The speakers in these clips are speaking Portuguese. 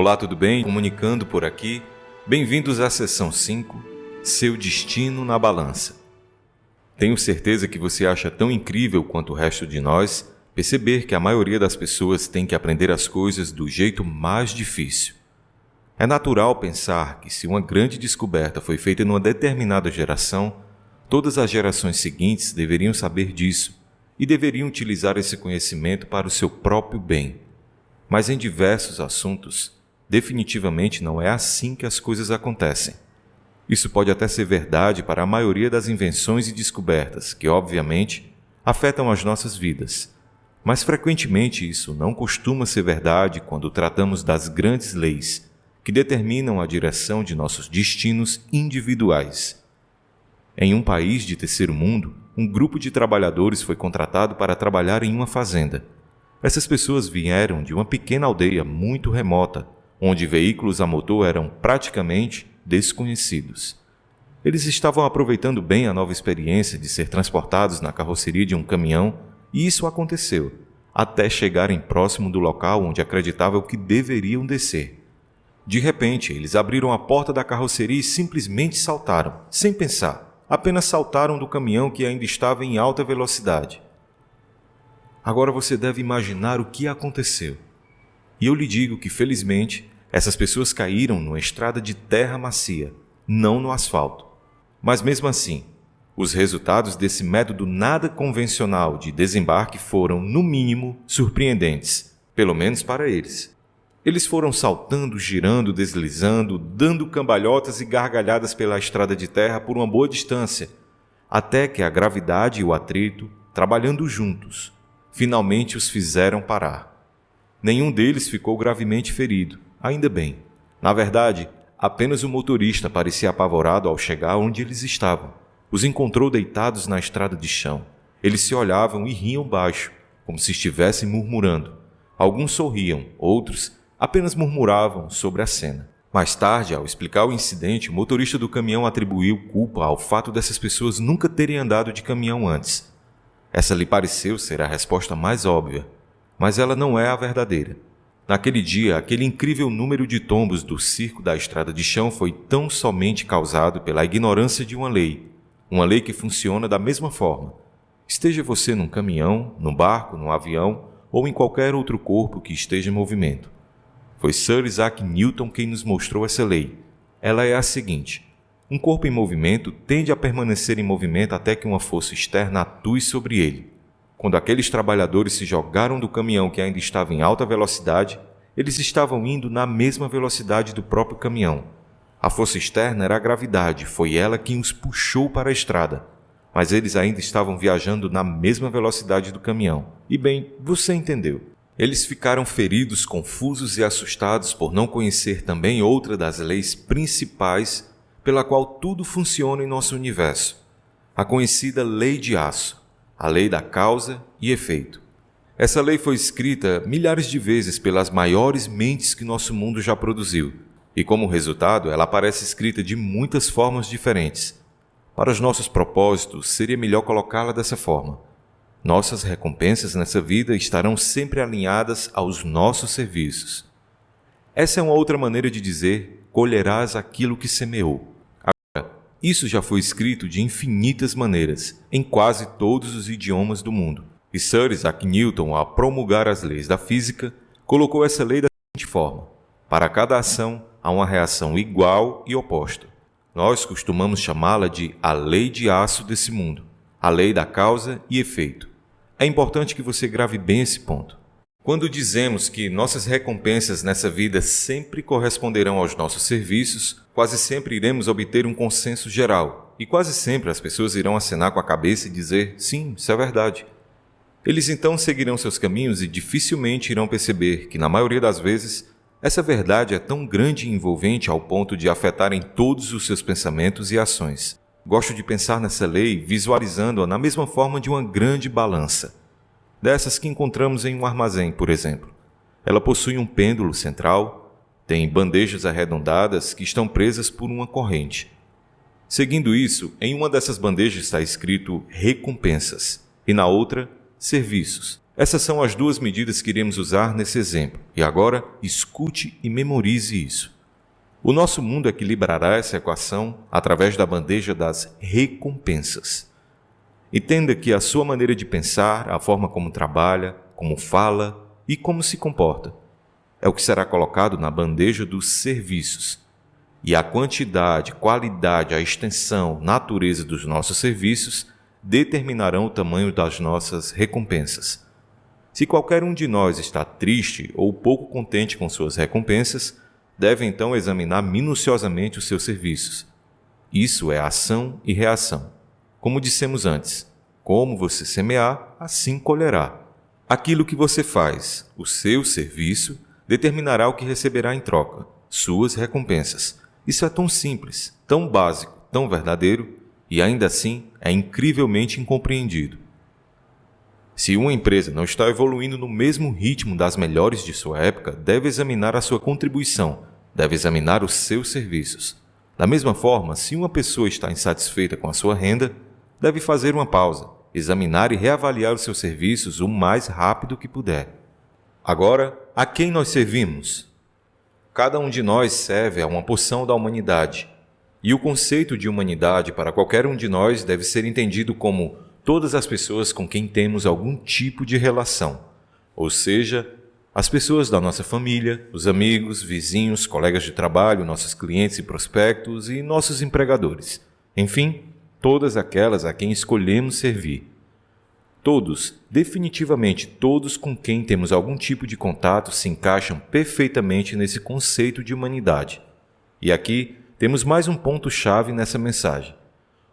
Olá, tudo bem? Comunicando por aqui. Bem-vindos à sessão 5, Seu Destino na Balança. Tenho certeza que você acha tão incrível quanto o resto de nós perceber que a maioria das pessoas tem que aprender as coisas do jeito mais difícil. É natural pensar que se uma grande descoberta foi feita numa determinada geração, todas as gerações seguintes deveriam saber disso e deveriam utilizar esse conhecimento para o seu próprio bem. Mas em diversos assuntos, definitivamente não é assim que as coisas acontecem. Isso pode até ser verdade para a maioria das invenções e descobertas que, obviamente, afetam as nossas vidas. Mas frequentemente isso não costuma ser verdade quando tratamos das grandes leis que determinam a direção de nossos destinos individuais. Em um país de terceiro mundo, um grupo de trabalhadores foi contratado para trabalhar em uma fazenda. Essas pessoas vieram de uma pequena aldeia muito remota, onde veículos a motor eram praticamente desconhecidos. Eles estavam aproveitando bem a nova experiência de ser transportados na carroceria de um caminhão, e isso aconteceu, até chegarem próximo do local onde acreditavam que deveriam descer. De repente, eles abriram a porta da carroceria e simplesmente saltaram, sem pensar. Apenas saltaram do caminhão que ainda estava em alta velocidade. Agora você deve imaginar o que aconteceu. E eu lhe digo que, felizmente, essas pessoas caíram numa estrada de terra macia, não no asfalto. Mas mesmo assim, os resultados desse método nada convencional de desembarque foram, no mínimo, surpreendentes, pelo menos para eles. Eles foram saltando, girando, deslizando, dando cambalhotas e gargalhadas pela estrada de terra por uma boa distância, até que a gravidade e o atrito, trabalhando juntos, finalmente os fizeram parar. Nenhum deles ficou gravemente ferido, ainda bem. Na verdade, apenas o motorista parecia apavorado ao chegar onde eles estavam. Os encontrou deitados na estrada de chão. Eles se olhavam e riam baixo, como se estivessem murmurando. Alguns sorriam, outros apenas murmuravam sobre a cena. Mais tarde, ao explicar o incidente, o motorista do caminhão atribuiu culpa ao fato dessas pessoas nunca terem andado de caminhão antes. Essa lhe pareceu ser a resposta mais óbvia, mas ela não é a verdadeira. Naquele dia, aquele incrível número de tombos do circo da estrada de chão foi tão somente causado pela ignorância de uma lei que funciona da mesma forma. Esteja você num caminhão, num barco, num avião ou em qualquer outro corpo que esteja em movimento. Foi Sir Isaac Newton quem nos mostrou essa lei. Ela é a seguinte: um corpo em movimento tende a permanecer em movimento até que uma força externa atue sobre ele. Quando aqueles trabalhadores se jogaram do caminhão que ainda estava em alta velocidade, eles estavam indo na mesma velocidade do próprio caminhão. A força externa era a gravidade, foi ela quem os puxou para a estrada. Mas eles ainda estavam viajando na mesma velocidade do caminhão. E bem, você entendeu. Eles ficaram feridos, confusos e assustados por não conhecer também outra das leis principais pela qual tudo funciona em nosso universo. A conhecida lei de aço, a lei da causa e efeito. Essa lei foi escrita milhares de vezes pelas maiores mentes que nosso mundo já produziu. E como resultado, ela aparece escrita de muitas formas diferentes. Para os nossos propósitos, seria melhor colocá-la dessa forma. Nossas recompensas nessa vida estarão sempre alinhadas aos nossos serviços. Essa é uma outra maneira de dizer: colherás aquilo que semeou. Agora, isso já foi escrito de infinitas maneiras, em quase todos os idiomas do mundo. E Sir Isaac Newton, ao promulgar as leis da física, colocou essa lei da seguinte forma: para cada ação, há uma reação igual e oposta. Nós costumamos chamá-la de a lei de aço desse mundo, a lei da causa e efeito. É importante que você grave bem esse ponto. Quando dizemos que nossas recompensas nessa vida sempre corresponderão aos nossos serviços, quase sempre iremos obter um consenso geral, e quase sempre as pessoas irão acenar com a cabeça e dizer: sim, isso é verdade. Eles então seguirão seus caminhos e dificilmente irão perceber que, na maioria das vezes, essa verdade é tão grande e envolvente ao ponto de afetar em todos os seus pensamentos e ações. Gosto de pensar nessa lei visualizando-a na mesma forma de uma grande balança, dessas que encontramos em um armazém, por exemplo. Ela possui um pêndulo central, tem bandejas arredondadas que estão presas por uma corrente. Seguindo isso, em uma dessas bandejas está escrito recompensas e na outra, serviços. Essas são as duas medidas que iremos usar nesse exemplo. E agora, escute e memorize isso. O nosso mundo equilibrará essa equação através da bandeja das recompensas. Entenda que a sua maneira de pensar, a forma como trabalha, como fala e como se comporta, é o que será colocado na bandeja dos serviços. E a quantidade, qualidade, a extensão, natureza dos nossos serviços determinarão o tamanho das nossas recompensas. Se qualquer um de nós está triste ou pouco contente com suas recompensas, deve então examinar minuciosamente os seus serviços. Isso é ação e reação. Como dissemos antes, como você semear, assim colherá. Aquilo que você faz, o seu serviço, determinará o que receberá em troca, suas recompensas. Isso é tão simples, tão básico, tão verdadeiro e ainda assim é incrivelmente incompreendido. Se uma empresa não está evoluindo no mesmo ritmo das melhores de sua época, deve examinar a sua contribuição, deve examinar os seus serviços. Da mesma forma, se uma pessoa está insatisfeita com a sua renda, deve fazer uma pausa, examinar e reavaliar os seus serviços o mais rápido que puder. Agora, a quem nós servimos? Cada um de nós serve a uma porção da humanidade, e o conceito de humanidade para qualquer um de nós deve ser entendido como todas as pessoas com quem temos algum tipo de relação, ou seja, as pessoas da nossa família, os amigos, vizinhos, colegas de trabalho, nossos clientes e prospectos e nossos empregadores. Enfim, todas aquelas a quem escolhemos servir. Todos, definitivamente todos com quem temos algum tipo de contato se encaixam perfeitamente nesse conceito de humanidade. E aqui temos mais um ponto-chave nessa mensagem.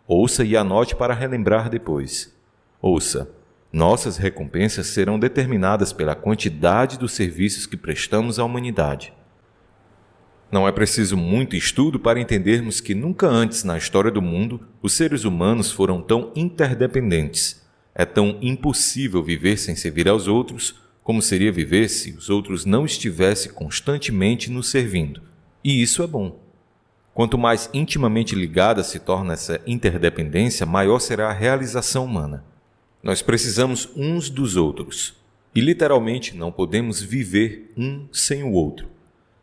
Ouça e anote para relembrar depois. Ouça. Nossas recompensas serão determinadas pela quantidade dos serviços que prestamos à humanidade. Não é preciso muito estudo para entendermos que nunca antes na história do mundo os seres humanos foram tão interdependentes. É tão impossível viver sem servir aos outros como seria viver se os outros não estivessem constantemente nos servindo. E isso é bom. Quanto mais intimamente ligada se torna essa interdependência, maior será a realização humana. Nós precisamos uns dos outros e literalmente não podemos viver um sem o outro.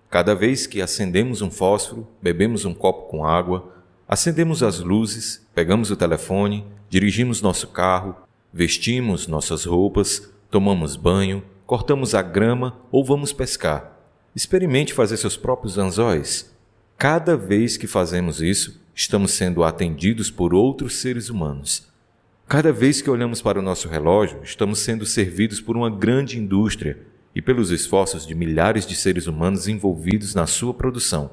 Cada vez que acendemos um fósforo, bebemos um copo com água, acendemos as luzes, pegamos o telefone, dirigimos nosso carro, vestimos nossas roupas, tomamos banho, cortamos a grama ou vamos pescar. Experimente fazer seus próprios anzóis. Cada vez que fazemos isso, estamos sendo atendidos por outros seres humanos. Cada vez que olhamos para o nosso relógio, estamos sendo servidos por uma grande indústria e pelos esforços de milhares de seres humanos envolvidos na sua produção.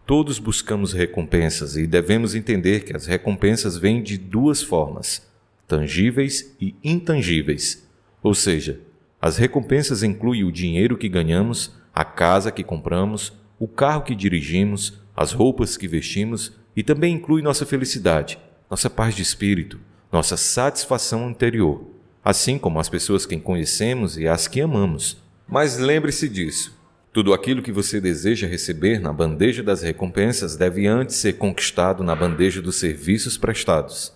Todos buscamos recompensas e devemos entender que as recompensas vêm de duas formas, tangíveis e intangíveis. Ou seja, as recompensas incluem o dinheiro que ganhamos, a casa que compramos, o carro que dirigimos, as roupas que vestimos e também inclui nossa felicidade, nossa paz de espírito, nossa satisfação interior, assim como as pessoas que conhecemos e as que amamos. Mas lembre-se disso. Tudo aquilo que você deseja receber na bandeja das recompensas deve antes ser conquistado na bandeja dos serviços prestados.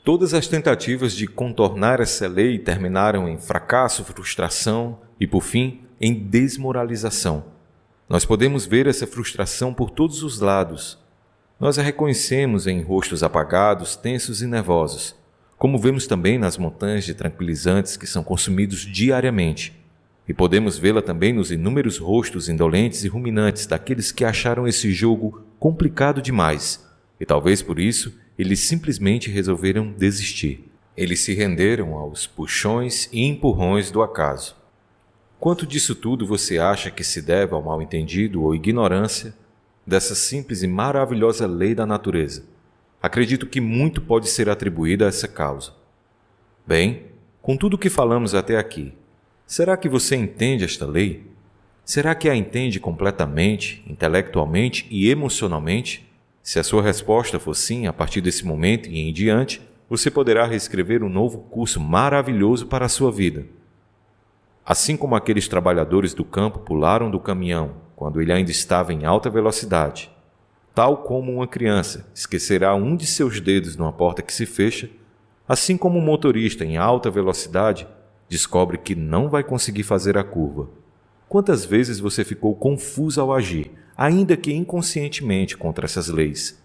Todas as tentativas de contornar essa lei terminaram em fracasso, frustração e, por fim, em desmoralização. Nós podemos ver essa frustração por todos os lados. Nós a reconhecemos em rostos apagados, tensos e nervosos, como vemos também nas montanhas de tranquilizantes que são consumidos diariamente. E podemos vê-la também nos inúmeros rostos indolentes e ruminantes daqueles que acharam esse jogo complicado demais, e talvez por isso eles simplesmente resolveram desistir. Eles se renderam aos puxões e empurrões do acaso. Quanto disso tudo você acha que se deve ao mal-entendido ou ignorância dessa simples e maravilhosa lei da natureza? Acredito que muito pode ser atribuído a essa causa. Bem, com tudo o que falamos até aqui, será que você entende esta lei? Será que a entende completamente, intelectualmente e emocionalmente? Se a sua resposta for sim, a partir desse momento e em diante, você poderá reescrever um novo curso maravilhoso para a sua vida. Assim como aqueles trabalhadores do campo pularam do caminhão quando ele ainda estava em alta velocidade, tal como uma criança esquecerá um de seus dedos numa porta que se fecha, assim como um motorista em alta velocidade descobre que não vai conseguir fazer a curva. Quantas vezes você ficou confuso ao agir, ainda que inconscientemente, contra essas leis?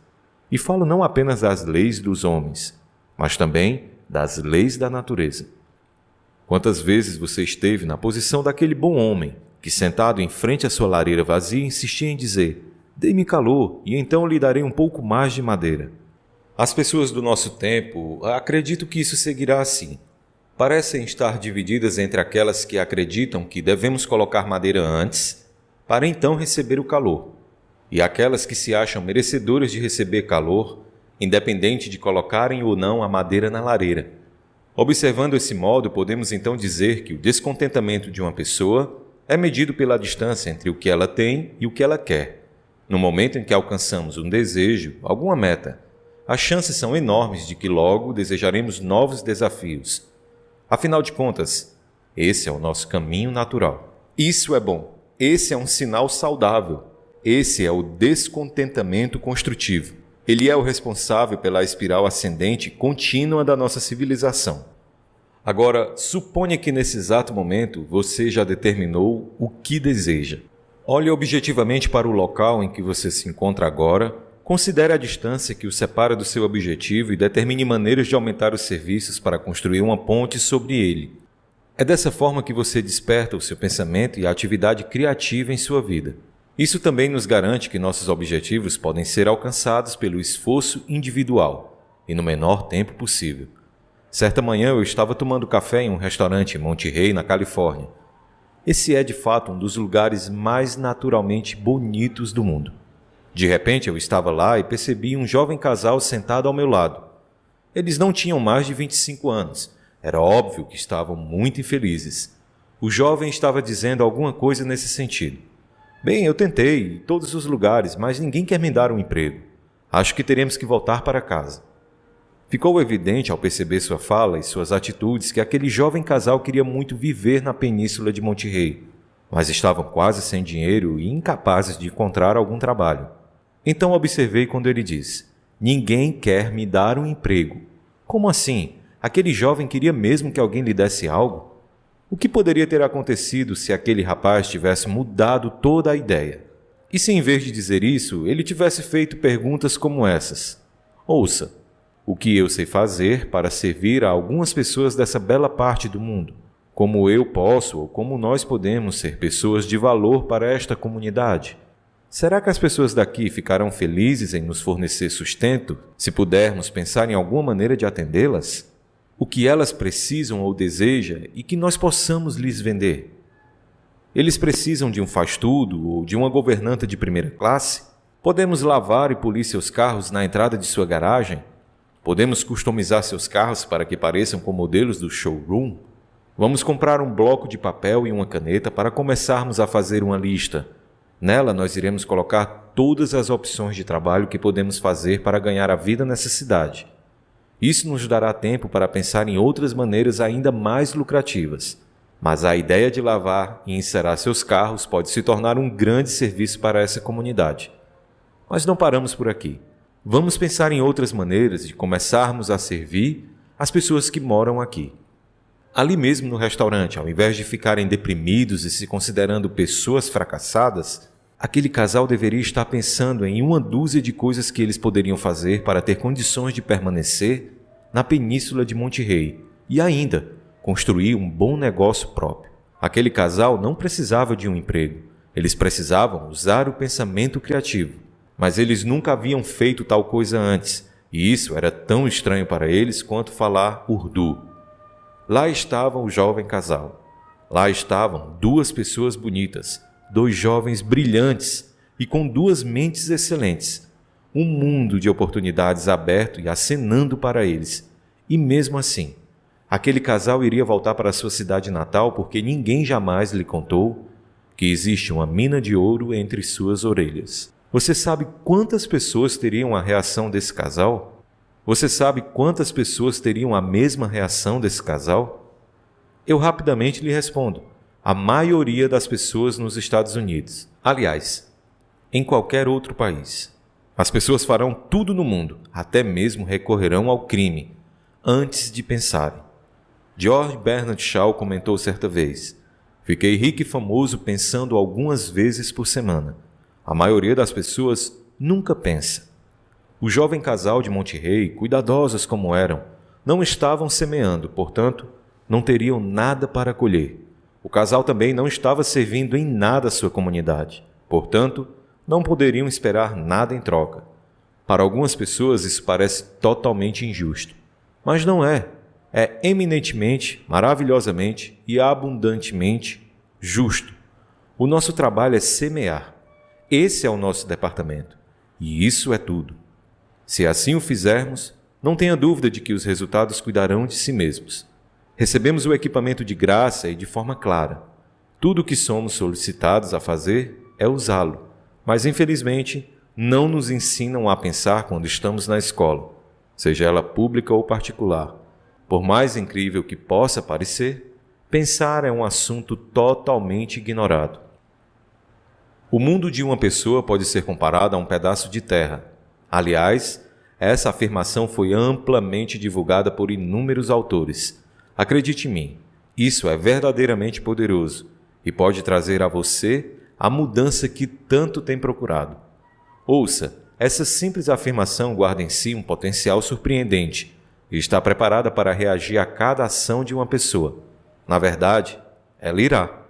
E falo não apenas das leis dos homens, mas também das leis da natureza. Quantas vezes você esteve na posição daquele bom homem que, sentado em frente à sua lareira vazia, insistia em dizer: "Dê-me calor, e então lhe darei um pouco mais de madeira"? As pessoas do nosso tempo, acredito que isso seguirá assim. Parecem estar divididas entre aquelas que acreditam que devemos colocar madeira antes, para então receber o calor, e aquelas que se acham merecedoras de receber calor, independente de colocarem ou não a madeira na lareira. Observando esse modo, podemos então dizer que o descontentamento de uma pessoa é medido pela distância entre o que ela tem e o que ela quer. No momento em que alcançamos um desejo, alguma meta, as chances são enormes de que logo desejaremos novos desafios. Afinal de contas, esse é o nosso caminho natural. Isso é bom. Esse é um sinal saudável. Esse é o descontentamento construtivo. Ele é o responsável pela espiral ascendente contínua da nossa civilização. Agora, suponha que nesse exato momento você já determinou o que deseja. Olhe objetivamente para o local em que você se encontra agora, considere a distância que o separa do seu objetivo e determine maneiras de aumentar os serviços para construir uma ponte sobre ele. É dessa forma que você desperta o seu pensamento e a atividade criativa em sua vida. Isso também nos garante que nossos objetivos podem ser alcançados pelo esforço individual e no menor tempo possível. Certa manhã eu estava tomando café em um restaurante em Monterey, na Califórnia. Esse é de fato um dos lugares mais naturalmente bonitos do mundo. De repente eu estava lá e percebi um jovem casal sentado ao meu lado. Eles não tinham mais de 25 anos. Era óbvio que estavam muito infelizes. O jovem estava dizendo alguma coisa nesse sentido. "Bem, eu tentei em todos os lugares, mas ninguém quer me dar um emprego. Acho que teremos que voltar para casa." Ficou evidente ao perceber sua fala e suas atitudes que aquele jovem casal queria muito viver na península de Monterey, mas estavam quase sem dinheiro e incapazes de encontrar algum trabalho. Então observei quando ele disse: "Ninguém quer me dar um emprego." Como assim? Aquele jovem queria mesmo que alguém lhe desse algo? O que poderia ter acontecido se aquele rapaz tivesse mudado toda a ideia? E se em vez de dizer isso, ele tivesse feito perguntas como essas? "Ouça, o que eu sei fazer para servir a algumas pessoas dessa bela parte do mundo? Como eu posso ou como nós podemos ser pessoas de valor para esta comunidade? Será que as pessoas daqui ficarão felizes em nos fornecer sustento se pudermos pensar em alguma maneira de atendê-las? O que elas precisam ou desejam e que nós possamos lhes vender? Eles precisam de um faz-tudo ou de uma governanta de primeira classe? Podemos lavar e polir seus carros na entrada de sua garagem? Podemos customizar seus carros para que pareçam com modelos do showroom? Vamos comprar um bloco de papel e uma caneta para começarmos a fazer uma lista. Nela nós iremos colocar todas as opções de trabalho que podemos fazer para ganhar a vida nessa cidade. Isso nos dará tempo para pensar em outras maneiras ainda mais lucrativas. Mas a ideia de lavar e encerar seus carros pode se tornar um grande serviço para essa comunidade. Mas não paramos por aqui. Vamos pensar em outras maneiras de começarmos a servir as pessoas que moram aqui. Ali mesmo no restaurante, ao invés de ficarem deprimidos e se considerando pessoas fracassadas, aquele casal deveria estar pensando em uma dúzia de coisas que eles poderiam fazer para ter condições de permanecer na península de Monterey e ainda construir um bom negócio próprio. Aquele casal não precisava de um emprego, eles precisavam usar o pensamento criativo, mas eles nunca haviam feito tal coisa antes, e isso era tão estranho para eles quanto falar urdu. Lá estava o jovem casal. Lá estavam duas pessoas bonitas, dois jovens brilhantes e com duas mentes excelentes. Um mundo de oportunidades aberto e acenando para eles. E mesmo assim, aquele casal iria voltar para sua cidade natal porque ninguém jamais lhe contou que existe uma mina de ouro entre suas orelhas. Você sabe quantas pessoas teriam a reação desse casal? Você sabe quantas pessoas teriam a mesma reação desse casal? Eu rapidamente lhe respondo: a maioria das pessoas nos Estados Unidos. Aliás, em qualquer outro país. As pessoas farão tudo no mundo, até mesmo recorrerão ao crime, antes de pensarem. George Bernard Shaw comentou certa vez: "Fiquei rico e famoso pensando algumas vezes por semana. A maioria das pessoas nunca pensa." O jovem casal de Monterrey, cuidadosos como eram, não estavam semeando, portanto, não teriam nada para colher. O casal também não estava servindo em nada a sua comunidade, portanto, não poderiam esperar nada em troca. Para algumas pessoas isso parece totalmente injusto, mas não é. É eminentemente, maravilhosamente e abundantemente justo. O nosso trabalho é semear. Esse é o nosso departamento. E isso é tudo. Se assim o fizermos, não tenha dúvida de que os resultados cuidarão de si mesmos. Recebemos o equipamento de graça e de forma clara. Tudo o que somos solicitados a fazer é usá-lo, mas infelizmente não nos ensinam a pensar quando estamos na escola, seja ela pública ou particular. Por mais incrível que possa parecer, pensar é um assunto totalmente ignorado. O mundo de uma pessoa pode ser comparado a um pedaço de terra. Aliás, essa afirmação foi amplamente divulgada por inúmeros autores. Acredite em mim, isso é verdadeiramente poderoso e pode trazer a você a mudança que tanto tem procurado. Ouça, essa simples afirmação guarda em si um potencial surpreendente e está preparada para reagir a cada ação de uma pessoa. Na verdade, ela irá.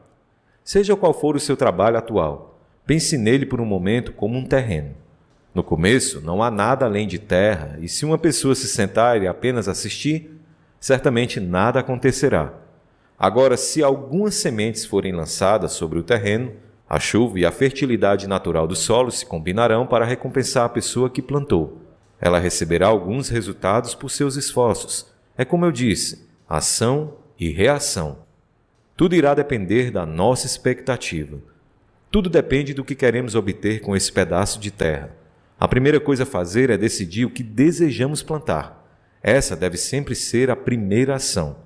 Seja qual for o seu trabalho atual, pense nele por um momento como um terreno. No começo, não há nada além de terra, e se uma pessoa se sentar e apenas assistir, certamente nada acontecerá. Agora, se algumas sementes forem lançadas sobre o terreno, a chuva e a fertilidade natural do solo se combinarão para recompensar a pessoa que plantou. Ela receberá alguns resultados por seus esforços. É como eu disse, ação e reação. Tudo irá depender da nossa expectativa. Tudo depende do que queremos obter com esse pedaço de terra. A primeira coisa a fazer é decidir o que desejamos plantar. Essa deve sempre ser a primeira ação.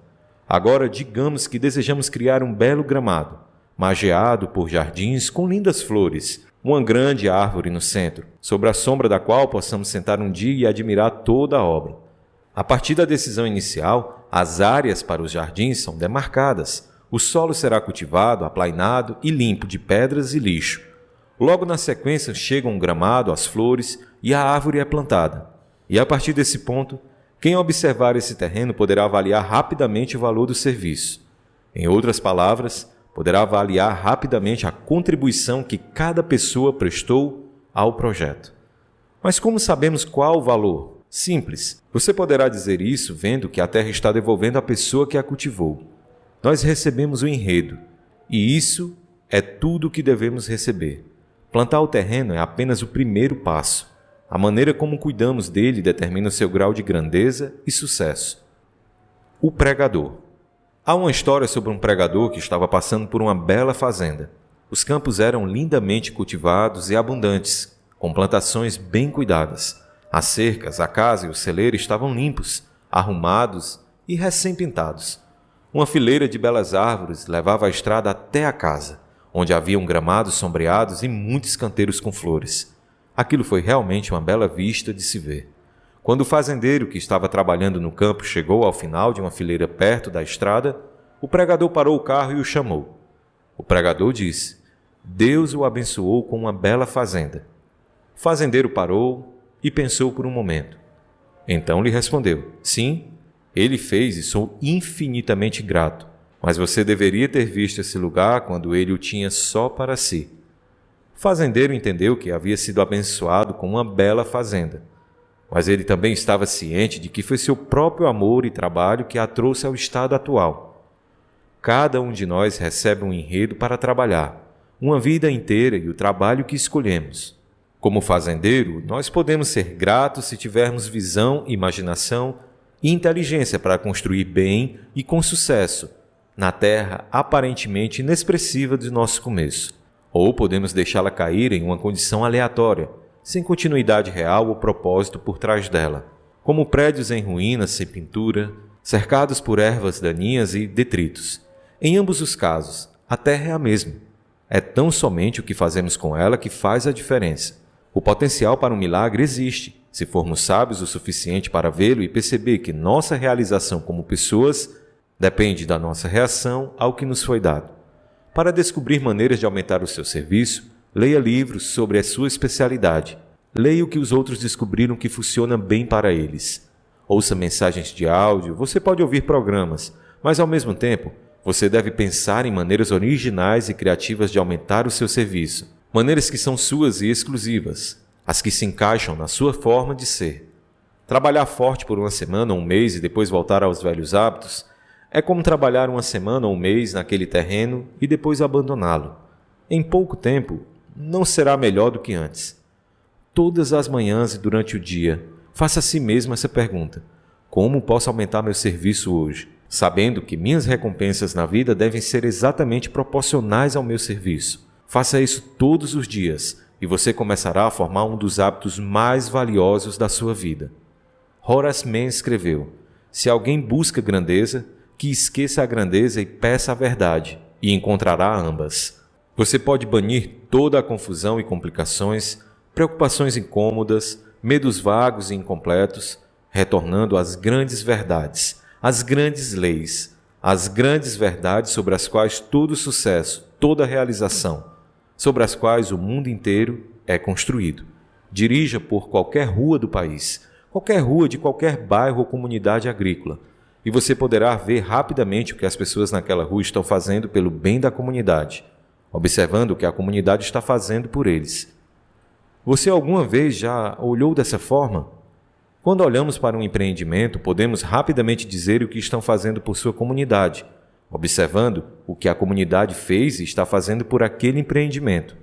Agora, digamos que desejamos criar um belo gramado, margeado por jardins com lindas flores, uma grande árvore no centro, sobre a sombra da qual possamos sentar um dia e admirar toda a obra. A partir da decisão inicial, as áreas para os jardins são demarcadas. O solo será cultivado, aplainado e limpo de pedras e lixo. Logo na sequência chegam um gramado, as flores e a árvore é plantada. E a partir desse ponto, quem observar esse terreno poderá avaliar rapidamente o valor do serviço. Em outras palavras, poderá avaliar rapidamente a contribuição que cada pessoa prestou ao projeto. Mas como sabemos qual o valor? Simples. Você poderá dizer isso vendo que a terra está devolvendo à pessoa que a cultivou. Nós recebemos o enredo, e isso é tudo o que devemos receber. Plantar o terreno é apenas o primeiro passo. A maneira como cuidamos dele determina o seu grau de grandeza e sucesso. O pregador. Há uma história sobre um pregador que estava passando por uma bela fazenda. Os campos eram lindamente cultivados e abundantes, com plantações bem cuidadas. As cercas, a casa e o celeiro estavam limpos, arrumados e recém-pintados. Uma fileira de belas árvores levava a estrada até a casa, onde haviam gramados sombreados e muitos canteiros com flores. Aquilo foi realmente uma bela vista de se ver. Quando o fazendeiro que estava trabalhando no campo chegou ao final de uma fileira perto da estrada, o pregador parou o carro e o chamou. O pregador disse: "Deus o abençoou com uma bela fazenda." O fazendeiro parou e pensou por um momento. Então lhe respondeu: "Sim, ele fez e sou infinitamente grato, mas você deveria ter visto esse lugar quando ele o tinha só para si." O fazendeiro entendeu que havia sido abençoado com uma bela fazenda, mas ele também estava ciente de que foi seu próprio amor e trabalho que a trouxe ao estado atual. Cada um de nós recebe um enredo para trabalhar, uma vida inteira e o trabalho que escolhemos. Como fazendeiro, nós podemos ser gratos se tivermos visão, imaginação e inteligência para construir bem e com sucesso na terra aparentemente inexpressiva de nosso começo. Ou podemos deixá-la cair em uma condição aleatória, sem continuidade real ou propósito por trás dela, como prédios em ruínas sem pintura, cercados por ervas daninhas e detritos. Em ambos os casos, a terra é a mesma. É tão somente o que fazemos com ela que faz a diferença. O potencial para um milagre existe, se formos sábios o suficiente para vê-lo e perceber que nossa realização como pessoas Depende da nossa reação ao que nos foi dado. Para descobrir maneiras de aumentar o seu serviço, leia livros sobre a sua especialidade. Leia o que os outros descobriram que funciona bem para eles. Ouça mensagens de áudio, você pode ouvir programas, mas ao mesmo tempo, você deve pensar em maneiras originais e criativas de aumentar o seu serviço. Maneiras que são suas e exclusivas, as que se encaixam na sua forma de ser. Trabalhar forte por uma semana ou um mês e depois voltar aos velhos hábitos é como trabalhar uma semana ou um mês naquele terreno e depois abandoná-lo. Em pouco tempo, não será melhor do que antes. Todas as manhãs e durante o dia, faça a si mesmo essa pergunta: como posso aumentar meu serviço hoje? Sabendo que minhas recompensas na vida devem ser exatamente proporcionais ao meu serviço. Faça isso todos os dias e você começará a formar um dos hábitos mais valiosos da sua vida. Horace Mann escreveu: se alguém busca grandeza, que esqueça a grandeza e peça a verdade, e encontrará ambas. Você pode banir toda a confusão e complicações, preocupações incômodas, medos vagos e incompletos, retornando às grandes verdades, às grandes leis, às grandes verdades sobre as quais todo sucesso, toda realização, sobre as quais o mundo inteiro é construído. Dirija por qualquer rua do país, qualquer rua de qualquer bairro ou comunidade agrícola, e você poderá ver rapidamente o que as pessoas naquela rua estão fazendo pelo bem da comunidade, observando o que a comunidade está fazendo por eles. Você alguma vez já olhou dessa forma? Quando olhamos para um empreendimento, podemos rapidamente dizer o que estão fazendo por sua comunidade, observando o que a comunidade fez e está fazendo por aquele empreendimento.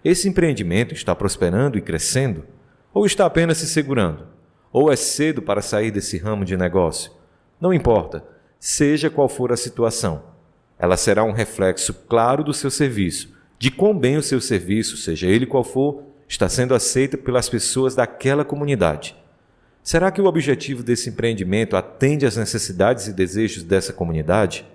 Esse empreendimento está prosperando e crescendo? Ou está apenas se segurando? Ou é cedo para sair desse ramo de negócio? Não importa, seja qual for a situação. Ela será um reflexo claro do seu serviço, de quão bem o seu serviço, seja ele qual for, está sendo aceito pelas pessoas daquela comunidade. Será que o objetivo desse empreendimento atende às necessidades e desejos dessa comunidade?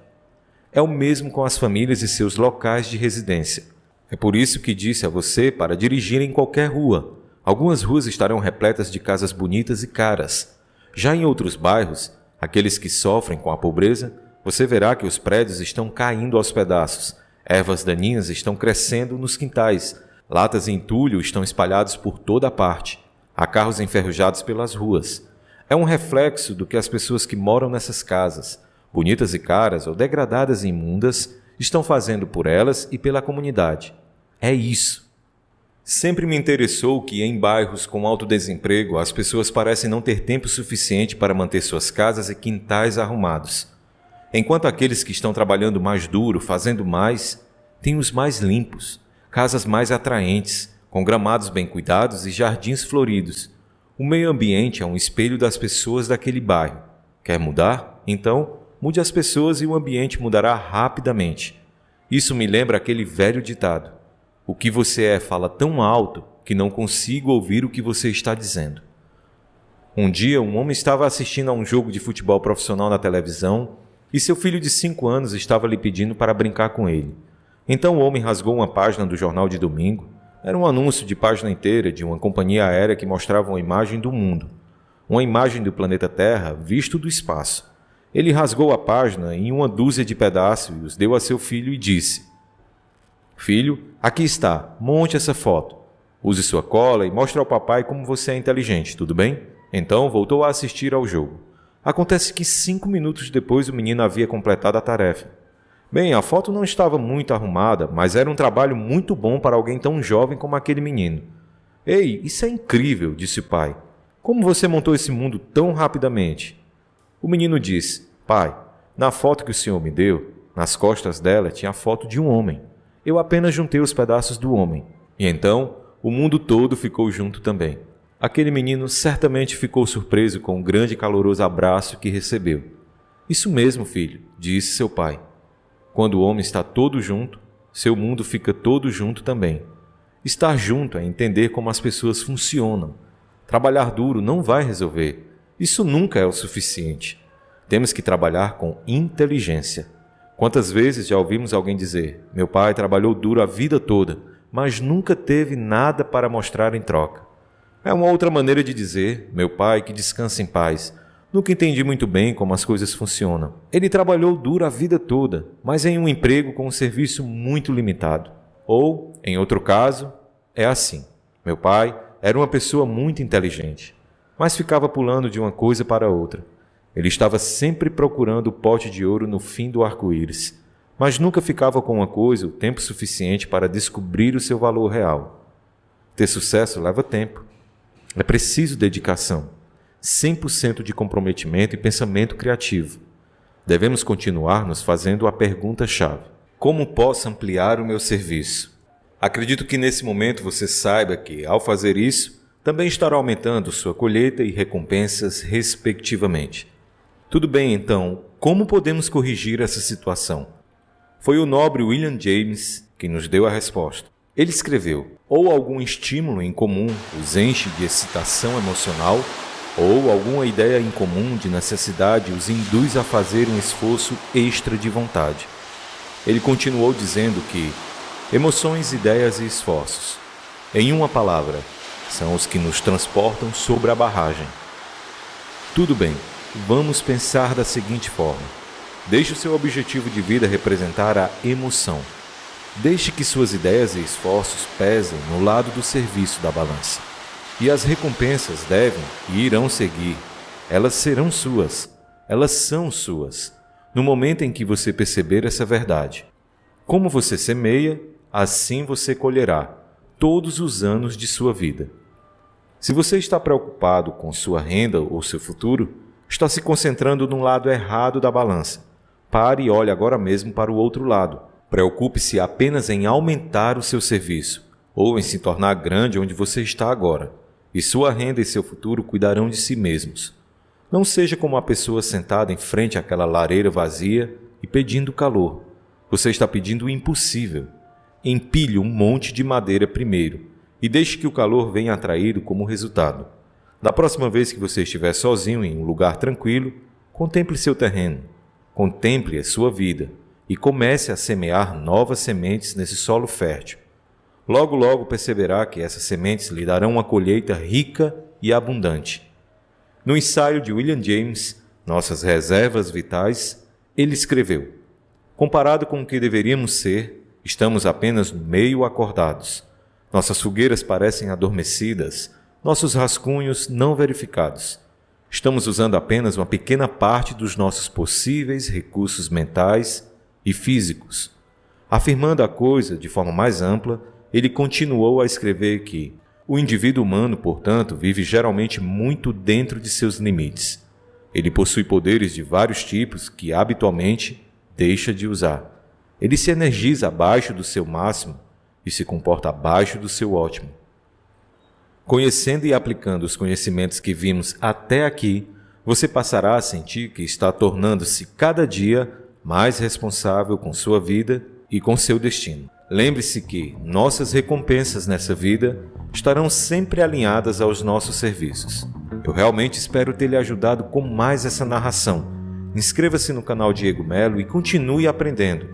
É o mesmo com as famílias e seus locais de residência. É por isso que disse a você para dirigir em qualquer rua. Algumas ruas estarão repletas de casas bonitas e caras. Já em outros bairros, aqueles que sofrem com a pobreza, você verá que os prédios estão caindo aos pedaços, ervas daninhas estão crescendo nos quintais, latas e entulho estão espalhados por toda a parte, há carros enferrujados pelas ruas. É um reflexo do que as pessoas que moram nessas casas, bonitas e caras ou degradadas e imundas, estão fazendo por elas e pela comunidade. É isso. Sempre me interessou que em bairros com alto desemprego as pessoas parecem não ter tempo suficiente para manter suas casas e quintais arrumados. Enquanto aqueles que estão trabalhando mais duro, fazendo mais, têm os mais limpos, casas mais atraentes, com gramados bem cuidados e jardins floridos. O meio ambiente é um espelho das pessoas daquele bairro. Quer mudar? Então, mude as pessoas e o ambiente mudará rapidamente. Isso me lembra aquele velho ditado: o que você é fala tão alto que não consigo ouvir o que você está dizendo. Um dia, um homem estava assistindo a um jogo de futebol profissional na televisão e seu filho de 5 anos estava lhe pedindo para brincar com ele. Então o homem rasgou uma página do jornal de domingo. Era um anúncio de página inteira de uma companhia aérea que mostrava uma imagem do mundo, uma imagem do planeta Terra visto do espaço. Ele rasgou a página em uma dúzia de pedaços e os deu a seu filho e disse: Filho, aqui está, monte essa foto. Use sua cola e mostre ao papai como você é inteligente, tudo bem? Então voltou a assistir ao jogo. Acontece que 5 minutos depois o menino havia completado a tarefa. Bem, a foto não estava muito arrumada, mas era um trabalho muito bom para alguém tão jovem como aquele menino. Ei, isso é incrível, disse o pai. Como você montou esse mundo tão rapidamente? O menino disse: Pai, na foto que o senhor me deu, nas costas dela tinha a foto de um homem. Eu apenas juntei os pedaços do homem. E então, o mundo todo ficou junto também. Aquele menino certamente ficou surpreso com o grande e caloroso abraço que recebeu. Isso mesmo, filho, disse seu pai. Quando o homem está todo junto, seu mundo fica todo junto também. Estar junto é entender como as pessoas funcionam. Trabalhar duro não vai resolver. Isso nunca é o suficiente. Temos que trabalhar com inteligência. Quantas vezes já ouvimos alguém dizer: meu pai trabalhou duro a vida toda, mas nunca teve nada para mostrar em troca. É uma outra maneira de dizer: meu pai que descansa em paz, Nunca entendi muito bem como as coisas funcionam. Ele trabalhou duro a vida toda, mas em um emprego com um serviço muito limitado. Ou, em outro caso, é assim. Meu pai era uma pessoa muito inteligente, mas ficava pulando de uma coisa para outra. Ele estava sempre procurando o pote de ouro no fim do arco-íris, mas nunca ficava com uma coisa o tempo suficiente para descobrir o seu valor real. Ter sucesso leva tempo. É preciso dedicação, 100% de comprometimento e pensamento criativo. Devemos continuar nos fazendo a pergunta-chave: como posso ampliar o meu serviço? Acredito que nesse momento você saiba que, ao fazer isso, também estará aumentando sua colheita e recompensas respectivamente. Tudo bem, então, como podemos corrigir essa situação? Foi o nobre William James que nos deu a resposta. Ele escreveu: ou algum estímulo em comum os enche de excitação emocional, ou alguma ideia em comum de necessidade os induz a fazer um esforço extra de vontade. Ele continuou dizendo que emoções, ideias e esforços, em uma palavra, são os que nos transportam sobre a barragem. Tudo bem, vamos pensar da seguinte forma: deixe o seu objetivo de vida representar a emoção. Deixe que suas ideias e esforços pesem no lado do serviço da balança. E as recompensas devem e irão seguir. Elas serão suas. Elas são suas. No momento em que você perceber essa verdade. Como você semeia, assim você colherá, todos os anos de sua vida. Se você está preocupado com sua renda ou seu futuro, está se concentrando no lado errado da balança. Pare e olhe agora mesmo para o outro lado. Preocupe-se apenas em aumentar o seu serviço, ou em se tornar grande onde você está agora, e sua renda e seu futuro cuidarão de si mesmos. Não seja como uma pessoa sentada em frente àquela lareira vazia e pedindo calor. Você está pedindo o impossível. Empilhe um monte de madeira primeiro, e deixe que o calor venha atraído como resultado. Da próxima vez que você estiver sozinho em um lugar tranquilo, contemple seu terreno, contemple a sua vida, e comece a semear novas sementes nesse solo fértil. Logo, logo perceberá que essas sementes lhe darão uma colheita rica e abundante. No ensaio de William James, Nossas Reservas Vitais, ele escreveu: comparado com o que deveríamos ser, estamos apenas meio acordados. Nossas fogueiras parecem adormecidas, nossos rascunhos não verificados. Estamos usando apenas uma pequena parte dos nossos possíveis recursos mentais e físicos. Afirmando a coisa de forma mais ampla, ele continuou a escrever que o indivíduo humano, portanto, vive geralmente muito dentro de seus limites. Ele possui poderes de vários tipos que, habitualmente, deixa de usar. Ele se energiza abaixo do seu máximo e se comporta abaixo do seu ótimo. Conhecendo e aplicando os conhecimentos que vimos até aqui, você passará a sentir que está tornando-se cada dia mais responsável com sua vida e com seu destino. Lembre-se que nossas recompensas nessa vida estarão sempre alinhadas aos nossos serviços. Eu realmente espero ter lhe ajudado com mais essa narração. Inscreva-se no canal Diego Melo e continue aprendendo.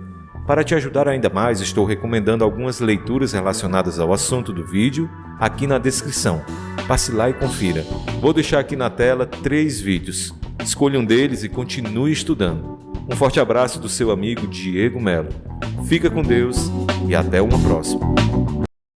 Para te ajudar ainda mais, estou recomendando algumas leituras relacionadas ao assunto do vídeo aqui na descrição. Passe lá e confira. Vou deixar aqui na tela 3 vídeos. Escolha um deles e continue estudando. Um forte abraço do seu amigo Diego Melo. Fica com Deus e até uma próxima.